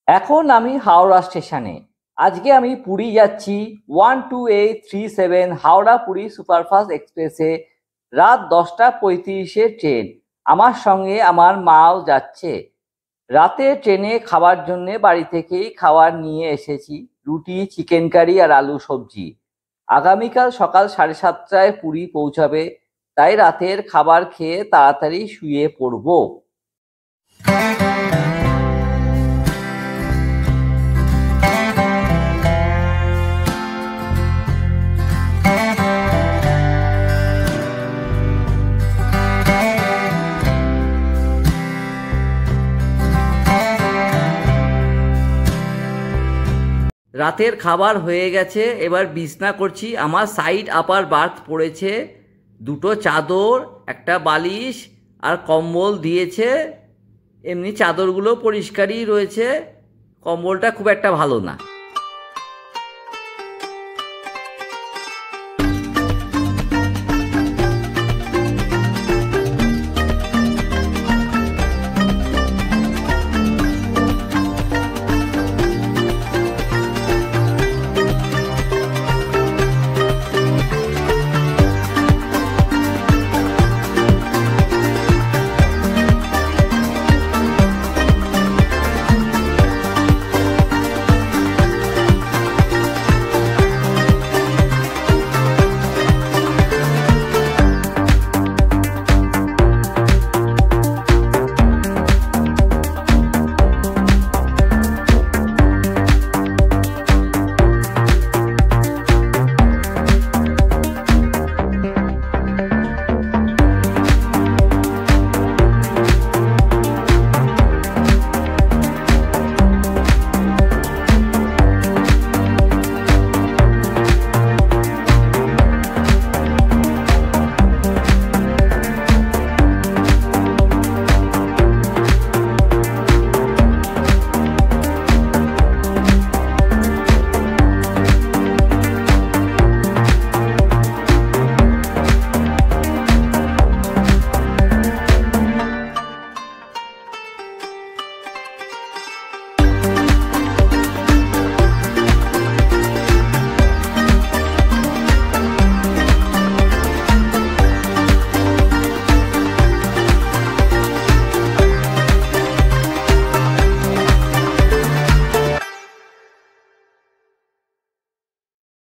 এখন আমি হাওড়া স্টেশনে। আজকে আমি পুরী যাচ্ছি 12837 হাওড়া পুরী সুপারফাস্ট এক্সপ্রেসে। রাত 10টা 35-এর ট্রেন। আমার সঙ্গে আমার মাও যাচ্ছে। রাতে ট্রেনে খাবার জন্য বাড়ি থেকেই খাবার নিয়ে এসেছি, রুটি, চিকেন কারি আর আলু সবজি। আগামীকাল সকাল 7:30টায় পুরী পৌঁছাবে, তাই রাতের খাবার খেয়ে তাড়াতাড়ি শুয়ে পড়বো। রাতের খাবার হয়ে গেছে, এবার বিছনা করছি। আমার সাইড আপার বার্থ পড়েছে, দুটো চাদর, একটা বালিশ আর কম্বল দিয়েছে। এমনি চাদরগুলো পরিষ্কারই রয়েছে, কম্বলটা খুব একটা ভালো না।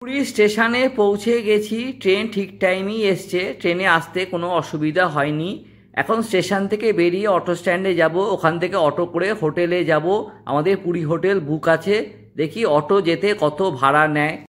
পুরী স্টেশনে পৌঁছে গেছি, ট্রেন ঠিক টাইমেই এসছে, ট্রেনে আসতে কোনো অসুবিধা হয়নি। এখন স্টেশন থেকে বেরিয়ে অটো স্ট্যান্ডে যাব, ওখান থেকে অটো করে হোটেলে যাব। আমাদের পুরী হোটেল বুক আছে, দেখি অটো যেতে কত ভাড়া নেয়।